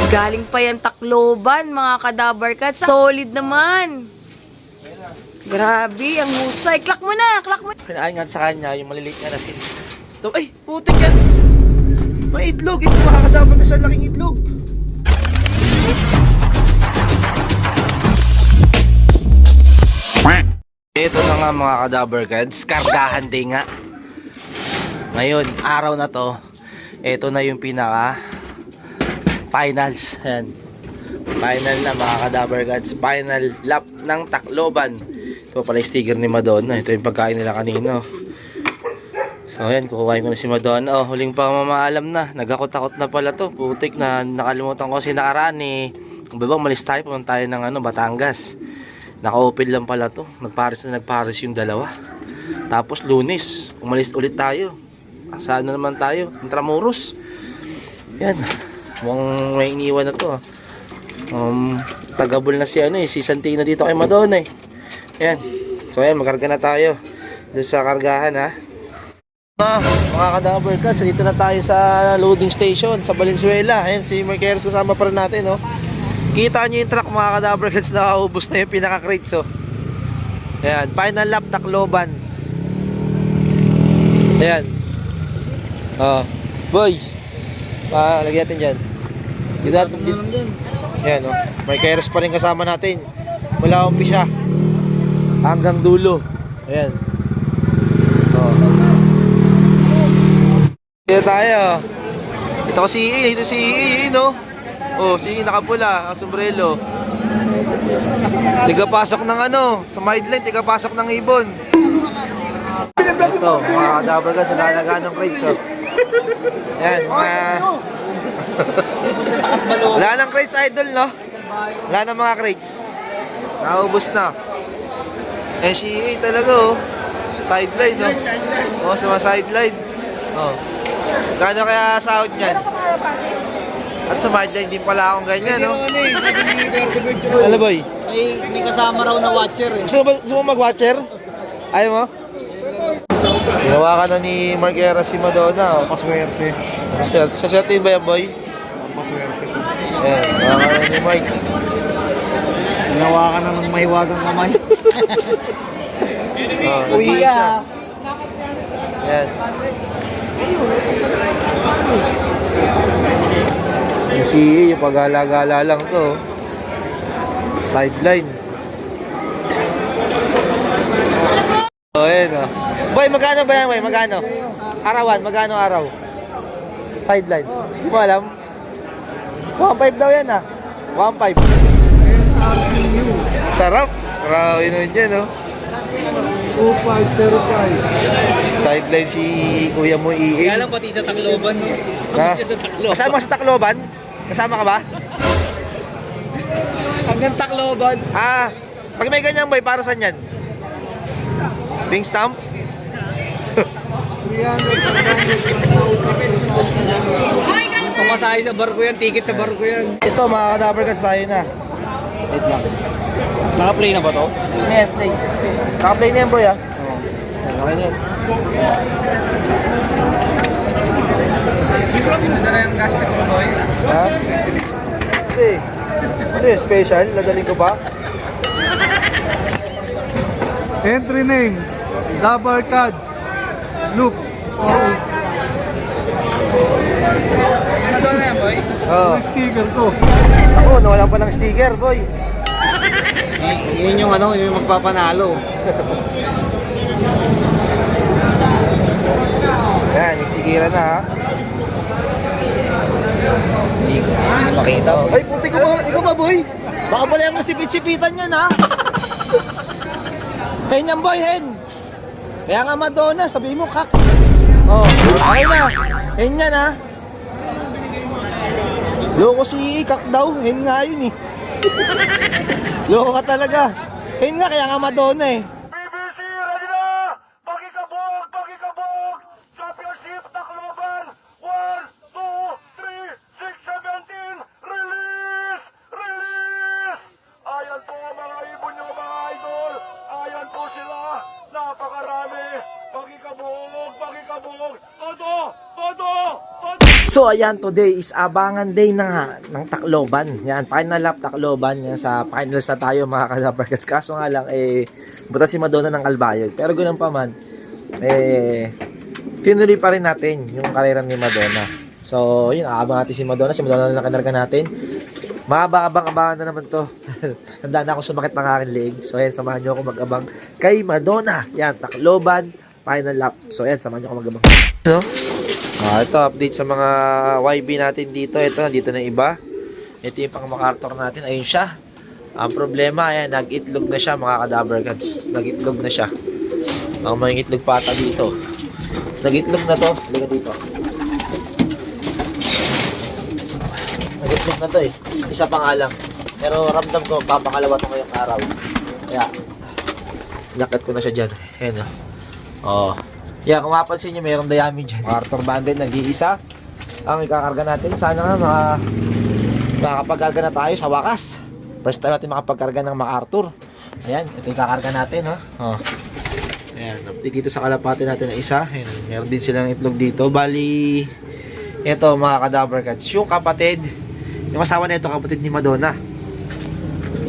Galing pa yan Tacloban, mga kadabar kat. Solid naman. Grabe, ang husay. Klak mo na, klak mo. Pinaangat sa kanya yung maliliit niya na seeds. Ay, putik yan! May itlog! Ito makakadabar ka sa laking itlog. Ito na nga mga kadabar kids, kargahan day nga. Ngayon, araw na to, ito na yung pinaka finals. Ayan. Final na mga kadabar kids, final lap ng Tacloban. Ito pala yung sticker ni Madonna. Ito yung pagkain nila kanina. So ayan, kukuhain ko na si Madonna. Oh, huling pa mamaalam na. Nagakot-takot na pala to. Putik na nakalimutan ko si nakaraan eh. Kung ba malis tayo, pumunta tayo ng Batangas. Naka-open lang pala to. Nagparis yung dalawa. Tapos Lunes, umalis ulit tayo. Saan na naman tayo? Intramuros. Yan. Mukhang may iniwan na to. Tagabol na si Santina dito kay Madonna eh. Yan. So ayan, magkarga na tayo. Doon sa kargahan ha. Mga kadabar ka, dito na tayo sa loading station sa Valenzuela. Ayan, si Marquez kasama pa rin natin oh. Kita nyo yung truck mga kadabar kids, nakaubos na yung pinaka-crates oh. Ayan, final lap Tacloban. Ayan. Oh, boy. Lagyan natin dyan. Ayan oh, Marquez pa rin kasama natin. Mula umpisa hanggang dulo. Ayan. Oh. Dito tayo. Ito ko si Ii. Ito si Ii, no? Oh, si Ii nakapula. Ang sombrero. Tigapasok ng sa sideline. Tigapasok ng ibon. Ito, mga kadabar ka sa lalagaan ng crates, oh. Ayan, mga... Wala ng crates, idol, no? Wala ng mga crates. Naubos na. Eh, si Ii talaga, oh. Sideline, no? Oh, sa mga sideline. Oh. Gano'n kaya sahod niyan? At sa sideline din pala akong ganyan, no? Ano, boy? May kasama raw na watcher eh. Gusto mo mag-watcher? Ayaw mo? Ginawa ka na ni Marquez si Madonna, oh. Paswerte. Sasyatin ba yan, boy? Paswerte. Eh, ginawa ka na ni Mike. Ginawa ka na ng mahiwagang kamay. Oh, Uy ka. Yan. Si yung pag-gala-gala lang to. Sideline. Oh, ayan oh. Boy, magkano ba yan, boy? Magkano? Arawan, magkano araw? Sideline. Hindi mo alam? 1.5 daw yan ah. 1.5. Sarap. Grabe nun dyan oh. 2505. Sideline si kuya mo Ii. Kaya lang pati sa Tacloban, no? Ha? Siya sa Tacloban. Kasama sa Tacloban? Kasama ka ba? Hanggang Tacloban. Ah, pag may ganyan boy, para saan yan? Bing stamp? Pamasahe sa barko yan, ticket sa barko yan. Ito mga kadabar cats, tayo na. Wait lang. Naka-play na ba to? Play. Naka-play na yan boy ah. Oo. Okay na yan. Ano na yung gasto ko, boy? Ha? Hindi. Hindi, special. Ladaling ko pa. Entry name. Dabar Cards. Look. Ano na yan, boy? Oo. Yung sticker ko. Ako, nawalan pa ng sticker boy. Yun yung yung magpapanalo. Yan, isigira na ha. Hindi ko makita. Ay, puti ko ba? Ikaw ba, boy? Baka balayan mo sipit-sipitan yan, ha? Hen yan, boy, hen. Kaya nga Madonna, sabihin mo, kak. Oh, okay na. Hen yan, ha? Loko si kak daw. Hen nga yun, eh. Loko ka talaga. Hen nga, kaya nga Madonna, eh. BBC, ready na! Pagkikabog! Pagkikabog! Championship Tacloban! 1, 2, 3, 6, 17! Release! Release! Ayan po mga ibon nyo mga idol! Ayan po sila! Napakarami! Pagkikabog! Pagkikabog! Todo! Todo! Todo! So ayan, today is abangan day na nga ng Tacloban. Yan, final lap Tacloban. Yan, sa finals na tayo mga ka-Dabarkats. Kaso nga lang, buta si Madonna ng Albayog. Pero ganoon pa man, tinuloy pa rin natin yung karera ni Madonna. So yun, aabang natin si Madonna. Si Madonna na nakinarga natin. Maabang-abangan na naman to. Handa na ako sumakit ng aking leg. So yan, samahan nyo ako mag-abang kay Madonna. Yan, Tacloban, final lap. So yan, samahan nyo ako mag-abang. No? Ito, update sa mga YB natin dito. Ito, dito na iba. Ito yung pang MacArthur natin. Ayun siya. Ang problema, ayan, nag-itlog na siya mga ka-Dabarkats. Nag-itlog na siya. Ang mga itlog pata dito. Nag-itlog na to. Liga dito. Nag-itlog na to eh. Isa pa nga lang. Pero ramdam ko, papangalawa to ngayong araw. Kaya, lakad ko na siya dyan. Ayan o. Oh. Yeah, kung mapansin nyo, mayroong dayami dyan. MacArthur Banded, nag-iisa. Ang ikakarga natin. Sana nga makakapagkarga na tayo sa wakas. First time natin makapagkarga ng MacArthur. Ayan, ito yung kakarga natin. Oh. Ayan, dito sa kalapati natin na isa. Ayan, meron din silang itlog dito. Bali, ito mga ka-Dabarkats. Yung kapatid, yung asawa na ito, kapatid ni Madonna.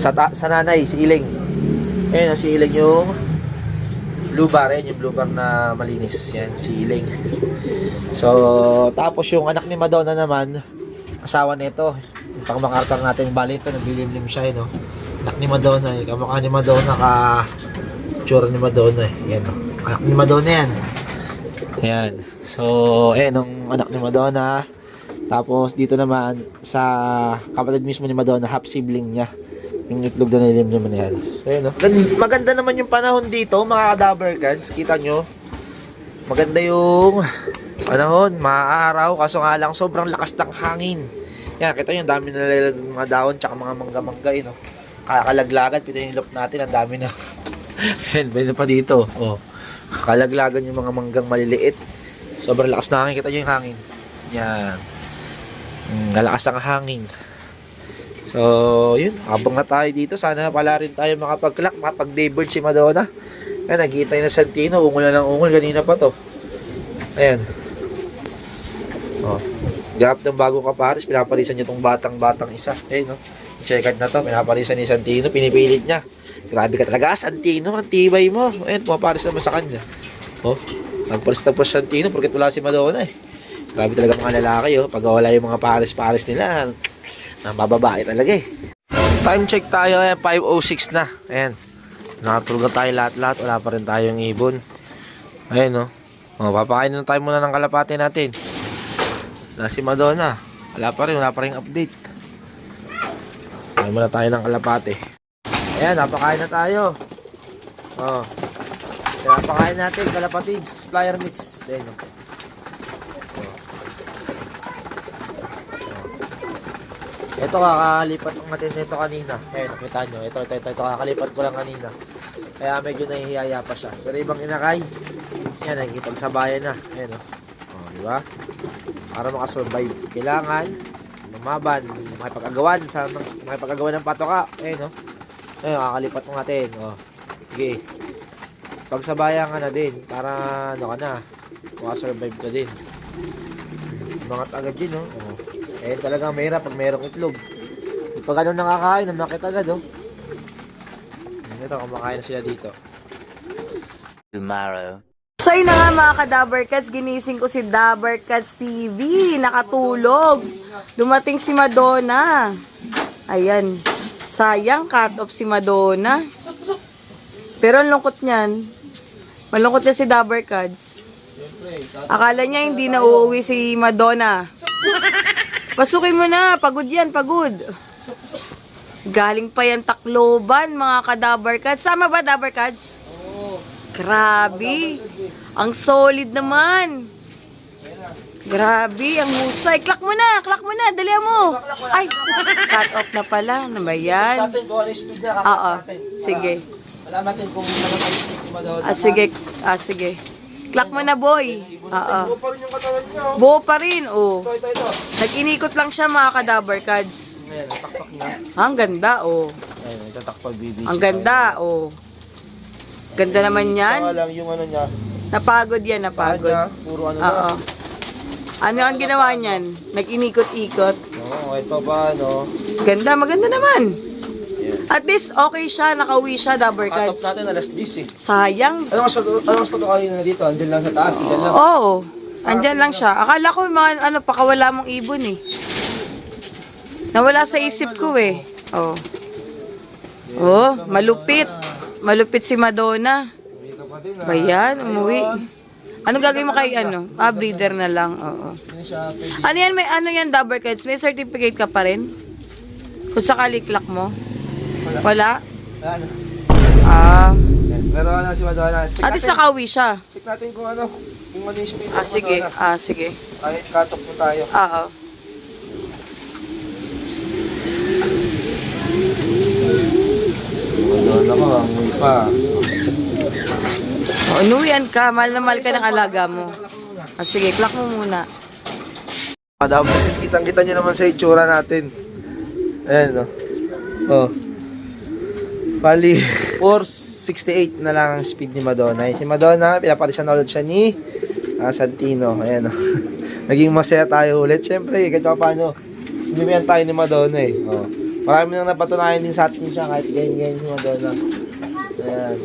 Sa nanay, si Iling. Ayan, si Iling yung blue bar, yung blue bar na malinis. Yan, si Iling. So, tapos yung anak ni Madonna naman, asawa nito, yung pang MacArthur natin, bali ito, naglilimlim siya, no? Anak ni Madonna, kamukha ni Madonna, tsura ni Madonna, yan, no? Anak ni Madonna yan. Yan. So, nung anak ni Madonna, tapos dito naman, sa kapatid mismo ni Madonna, half sibling niya. Yung itlog na nilimlim na yan. So, yun, no? Maganda naman yung panahon dito, mga ka-Dabarkats. Kita nyo. Maganda yung panahon, maaraw. Kaso nga lang, sobrang lakas ng hangin. Yan, kita nyo, ang dami na nalalag mga daon, tsaka mga mangga-mangga, no? Kakalaglagan, pito yung lop natin, ang dami na. Yan, pwede pa dito. Oh. Kalaglagan yung mga manggang maliliit. Sobrang lakas ng hangin. Kita nyo yung hangin. Yan. Nalakas ang hangin. So, yun, habang na tayo dito, sana pala rin tayo makapag-clock, makapag-daybird si Madonna. Ayan, nagkita na Santino, ungol na lang ungol, kanina pa to. Ayan. Oh, gap ng bagong kapares, pinapalisan niya tong batang-batang isa. Ayan, no? Check na to, pinapalisan ni Santino, pinipilit niya. Grabe ka talaga, Santino, ang tibay mo. Ayan, pumaparis naman sa kanya. Oh, nagpalis-tagpas Santino, porque wala si Madonna eh. Grabe talaga mga lalaki, oh, pag wala yung mga pares-pares nila, mababae talaga eh. Time check tayo, 5:06 na. Ayan. Nakatulog na tayo lahat-lahat. Wala pa rin tayong ibon. Ayan, no. Papakain na tayo muna ng kalapati natin. Wala si Madonna. Wala pa rin update. Kain muna tayo ng kalapati. Ayan, napakain na tayo. Oh. Napakain natin kalapatids, flyer mix. Ayan, no. Ito kakalipat ng natin nito kanina. Ayan, nakita nyo. Ito, kakalipat ko lang kanina. Kaya medyo nahihiyaya pa siya. Pero ibang inakay, yan, nakikipagsabayan na. Ayan, o. Oh, diba? Para makasurvive. Kailangan, lumaban, makipag-agawan ng patoka. Ayan, o. Ayan, kakalipat ko natin. O. Sige. Pagsabayan ka na din. Para, ano ka na, makasurvive ka din. Mga agad yun, o. O. Ayan talagang mahirap pag mayroong itlog. Pag ano nakakain, namakit agad, oh. Ito, kumakain na sila dito. Tomorrow. So yun na nga mga ka-Dabarkats, ginising ko si Dabarkats TV, nakatulog. Dumating si Madonna. Ayan. Sayang, cut off si Madonna. Pero ang lungkot niyan. Malungkot niya si Dabarkats. Akala niya hindi na uuwi si Madonna. Pasukin mo na, pagod yan, pagod. Galing pa yan Tacloban, mga ka-Dabarkats. Sama ba, Dabarkats? Oo. Grabe. Ang solid naman. Grabe, ang husay. Clack mo na, dali mo. Ay, cut off na pala. Ano ba yan? Kung ano yung speed niya, Oo, sige. Alam natin kung ano yung speed ni Madonna. Sige. Clack mo na, boy. Oo. Buo pa rin yung katawan niya, oh. Buo pa rin, oh. Ito. Nag-inikot lang siya, mga ka-Dabarkats. Ayan, takpak niya. Ang ganda, oh. Ayan, ito takpak BBC. Ang ganda, oh. Ganda naman yan. Saka lang yung ano niya. Napagod yan, napagod. Niya, puro ano Oo. na. Ano ang ginawa niyan? Nag-inikot-ikot. Oo, ito ba, no? Ganda, maganda naman. At least, okay siya, nakauwi siya, Dabber Cut-off Cats. natin alas 10 eh. Sayang. Ano mas patukain na dito? Andyan lang sa taas, andyan lang. Oo. Andyan lang siya. Akala ko mga ano, pakawala mong ibon eh. Nawala sa isip ko eh. Oh. Oh, malupit. Malupit si Madonna. Uwi ka pa din ah. Bayan, umuwi. Anong gagawin mo kay ano? Ah, breeder na lang. Oo. Hindi siya pwede. Ano yan, may ano yan, Dabber Cats? May certificate ka pa rin? Kung sakali clock mo? Wala? Ano? Ah. Yan. Pero ano si Madonna? Check At least natin. nakauwi siya. Check natin kung ano yung speed Ah, ng sige. Madonna. Ah, sige. Kahit cut-off mo tayo. Oo. Madonna ko, amoy pa. Oh, unuwian ka. Mahal na mahal ka ng alaga mo. Ah, sige, clock mo muna. Madam, kitang-kita nyo naman sa itsura natin. Ayan, no? Oh. Bali, 468 na lang ang speed ni Madonna. Si Madonna, pinapalisan ulit siya ni Santino. Ayan, no? Naging masaya tayo ulit. Siyempre, kahit pa paano, bimiyan tayo ni Madonna eh. Oh. Marami nang napatunayan din sa atin siya kahit ganyan-ganyan si Madonna. Ayan.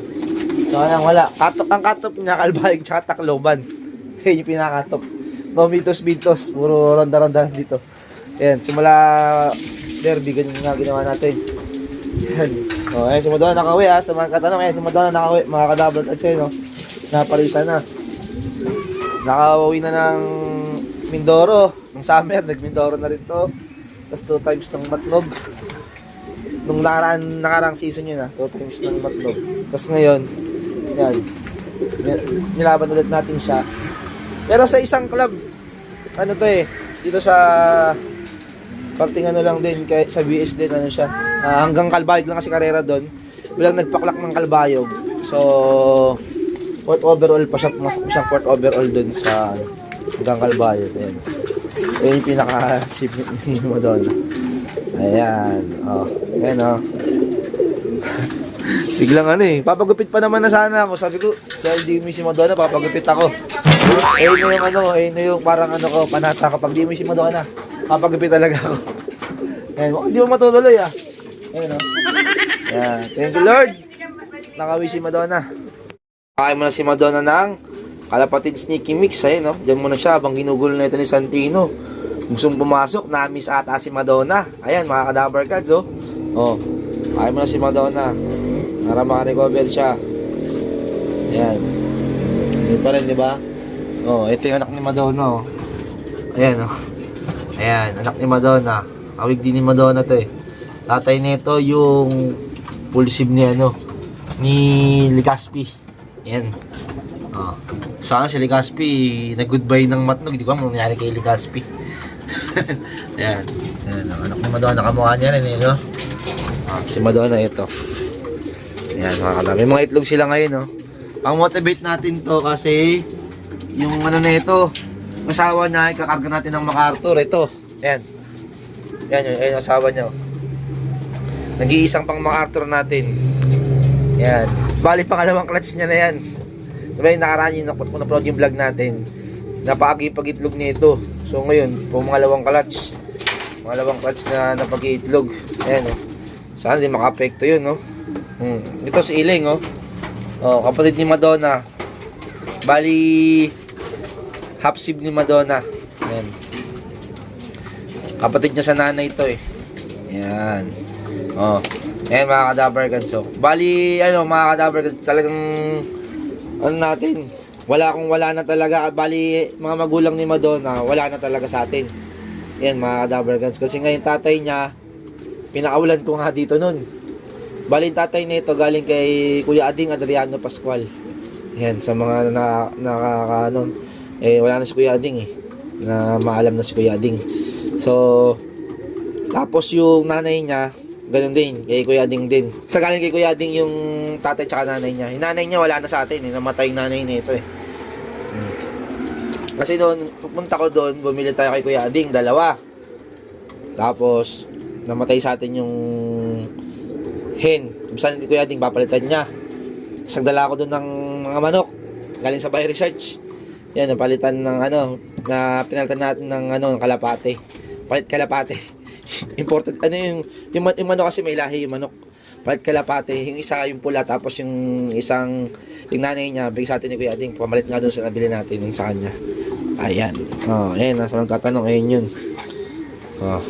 So, ayan, wala. Ang katop niya, Kalbayog, tsaka Tacloban. Ayan yung pinakatop. No mitos-mitos. Puro ronda-ronda lang dito. Ayan, simula derby, ganyan nga ginawa natin. Ayan. O, ayan, si Madonna nakauwi ha. Sa mga katanong, ayan, si Madonna nakauwi. Mga kadablat at siya, no? Napalisa na. Nakauwi na ng Mindoro. Nung summer, nag-Mindoro na rin to. Tapos 2 times ng Matnog. Nung nakarang season yun 2 times ng Matnog. Tapos ngayon, yan. Nilaban ulit natin siya. Pero sa isang club, ano to eh, dito sa parting ano lang din, kay, sa BS din, ano siya. Hanggang Kalbayog lang kasi karera doon. Walang nagpaklak ng Kalbayog. So, 4th overall pa siya, pumasok pa siyang 4th overall doon sa hanggang Kalbayog. Ayan. Ayan yung pinaka-achievement ni Madonna. Ayan. Oh, ayan oh. Biglang ano eh, papagupit pa naman na sana ako. Sabi ko, dahil di mo si Madonna, papagupit ako. Ayun na yung ano, ayun na yung parang ano ko, panata kapag di mo si Madonna, papagupit talaga ako. Ayan, hindi mo matutuloy ah. Ayan oh. Ayan, thank you Lord. Nakawi si Madonna. Kakain mo na si Madonna ng kalapatid sneaky mix. Ayun no, diyan muna siya habang ginugulo na ito ni Santino. Gustong pumasok, na-miss ata si Madonna. Ayan, mga Kadabber Cats oh. Oh, kakain mo na si Madonna. Para makarecover siya. Ayan. Yun pa rin, di ba? Oh, ito yung anak ni Madonna, oh. Ayan, oh. Ayan, anak ni Madonna. Awig din ni Madonna to, eh. Tatay nito yung pulsib ni, ano, ni Ligaspi. Ayan. Oh. Sana si Ligaspi, nag-goodbye ng Matnog. Di ko alam nangyari kay Ligaspi. Ayan. Ayan, oh. Anak ni Madonna. Kamukha niya rin, eh, no? Oh, si Madonna, ito. Ayan, mga kadami. May mga itlog sila ngayon, no? Ang motivate natin to kasi yung ano na ito, asawa niya, ikakarga natin ng MacArthur. Ito, ayan. Ayan yung asawa niya. Nag-iisang pang MacArthur natin. Ayan. Bali, pangalawang clutch niya na yan. Diba yung nakaraan yung na-upload yung vlog natin. Napakagi pag-itlog niya ito. So ngayon, pangalawang clutch. Pangalawang clutch na napag-iitlog. Ayan, no? Sana di maka-apekto yun, no? Ito si Iling, oh. Oh, kapatid ni Madonna. Bali half sib ni Madonna. Ayan. Kapatid niya sa nanay ito, eh. Ayan. Oh. Ayan, mga Kadabber Cats. So, bali ano, mga Kadabber Cats, talagang ano natin, wala na talaga. Bali mga magulang ni Madonna, wala na talaga sa atin. Ayan, mga Kadabber Cats, kasi ngayon tatay niya pinakawalan ko nga dito nun. Bali, tatay nito galing kay Kuya Ading Adriano Pascual. Yan, sa mga nakakanon. Wala na si Kuya Ading eh. Na maalam na si Kuya Ading. So, tapos yung nanay niya, ganun din, kay Kuya Ading din. Sa galing kay Kuya Ading yung tatay tsaka nanay niya. Yung nanay niya wala na sa atin eh. Namatay yung nanay nito eh. Kasi doon, pupunta ko doon, bumili tayo kay Kuya Ading, 2. Tapos, namatay sa atin yung hen. Saan ni Kuya Ading, papalitan niya. Isang dala ko doon ng mga manok. Galing sa Buy Research. Yan, napalitan ng ano, na pinalitan natin ng ano, ng kalapate. Palit kalapate. Important, ano yung manok kasi may lahi yung manok. Palit kalapate, yung isa yung pula, tapos yung isang, yung nanay niya, bigay sa atin ni Kuya Ading, pamalit nga doon sa nabili natin yung sa kanya. Ayan. Oh, ayan, nasa magtatanong, ayun yun. Oh.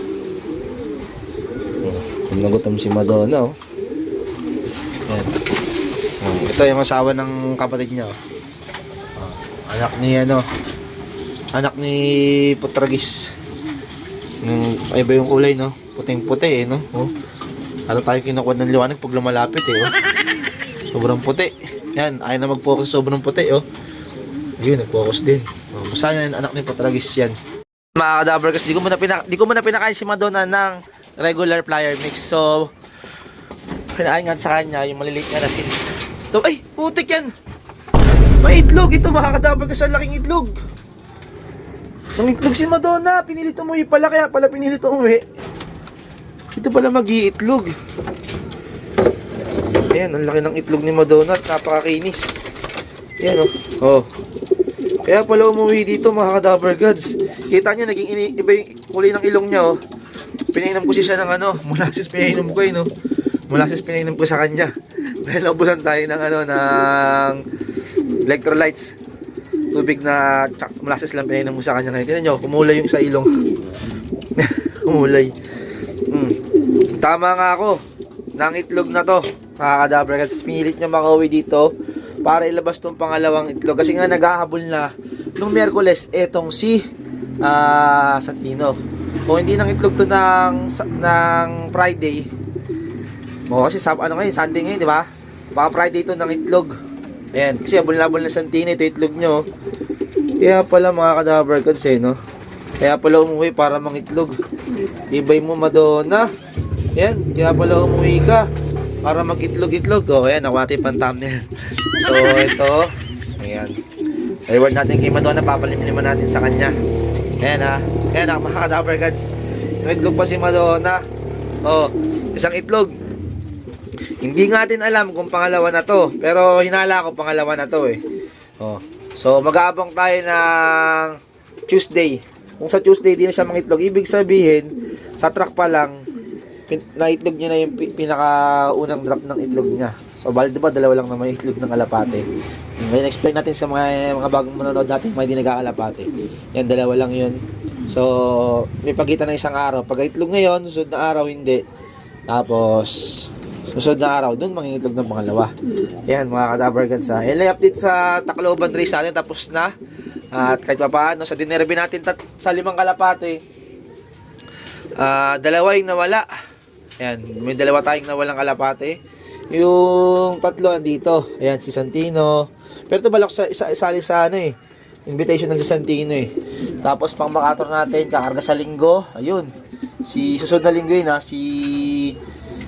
Nagutom si Madonna, oh. Ayan. Oh, ito yung asawa ng kapatid niya, oh. Oh, anak ni, anak ni Putragis. Iba yung kulay, no? Puting-puti, eh, no? Oh. Ano tayo kinukuha ng liwanag pag lumalapit, eh, oh. Sobrang puti. Yan, ayaw na mag-focus sa sobrang puti, oh. Ayun, nag-focus din. Oh, basta yan, anak ni Putragis yan. Mga kadaver, kasi di ko muna pinakain si Madonna ng regular plier mix. So, kinain nga sa kanya yung maliliit nga na seeds. So, ay, putik yan! May itlog! Ito mga kadaver, kasi ang laking itlog. Ang itlog si Madonna, pinilit umuwi pala, kaya pala pinilit umuwi. Ito pala mag-iitlog. Ayan, ang laki ng itlog ni Madonna at napakakinis. Ayan, oh. Kaya pala umuwi dito mga kadaver gods. Kita nyo, naging iba yung kulay ng ilong niya, oh. Pinainom ko siya ng molasses pinainom ko, no. Molasses pinainom ko sa kanya. Dahil naubusan tayo ng ng electrolytes. Tubig na molasses lang pinainom ko sa kanya ngayon. Tingnan nyo, kumulay yung sa ilong. Kumulay. Tama nga ako. Nang itlog na to. Kakadaver kasi pinilit niya makauwi dito para ilabas tong pangalawang itlog. Kasi nga naghahabol na nung Miyerkules etong si Santino. Kung hindi nang itlog to ng Friday. Kasi ngayon, Sunday ngayon, di ba? Baka Friday to ng itlog. Ayan, kasi abol-abol na Santino, ito itlog nyo. Kaya pala mga kadaver kasi, no? Kaya pala umuwi para mangitlog. Ibay mo, Madonna. Ayan, kaya pala umuwi ka para mag-itlog-itlog. O, ayan, nakuha natin pang thumbnail. So, ito. Ayan. Reward natin kay Madonna, papalimiman natin sa kanya. Ayan, ha. Ayan, mga kadaver gods. Itlog pa si Madonna. O, isang itlog. Hindi nga din alam kung pangalawa na to. Pero hinala ko pangalawa na to, eh. O. So, mag-aabang tayo ng Tuesday. Kung sa Tuesday di na siya mangitlog, ibig sabihin, sa truck pa lang, na-itlog niya na yung pinaka-unang drop ng itlog niya. So, bali diba, dalawa lang naman itlog ng kalapate. Ngayon, explain natin sa mga bagong manonood natin, mga hindi nagkakalapate. Yan, dalawa lang yun. So, may pagitan ng isang araw. Pag itlog ngayon, susunod na araw, hindi. Tapos, susunod na araw, doon mangingitlog ng pangalawa. Yan, mga kadaver gods, ha. LA update sa Tacloban race natin, tapos na. At kahit pa paano, sa dinerby natin sa 5 kalapate, dalawa yung nawala. Ayan, may dalawa tayong nawalang kalapate. Yung tatlo andito. Ayan, si Santino. Pero ito balak sa isali sa invitation ng si Santino, eh. Tapos pang Makator natin, kakarga sa linggo. Ayun. Si susunod na linggo yun, ha.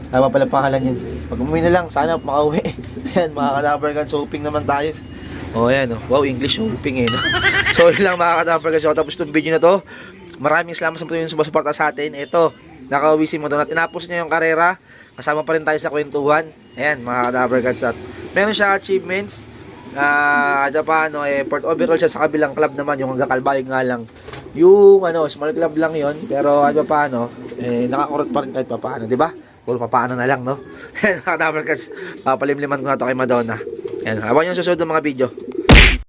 Tama pala pangalan yun. Pag umuwi na lang, sana makauwi. Ayan, mga kadaver gods, hoping naman tayo. Oh, ayan, oh. Wow, English hoping, eh, no? So, yun lang mga kadaver gods. Tapos itong video na to, maraming salamat sa mga sumusuporta sa atin. Ito, nakauwi si Madonna. Tinapos niya yung karera. Kasama pa rin tayo sa kwentuhan. Ayan, mga kadaver gods. At meron siya achievements. Port overall siya sa kabilang club naman. Yung hanggang Kalbayog nga lang. Yung small club lang yon. Pero nakakurot pa rin kahit paano, di ba? Puro papaano na lang, no? Ayan, mga kadaver gods. Papalimliman ko na ito kay Madonna. Ayan, habang yung susunod ng mga video.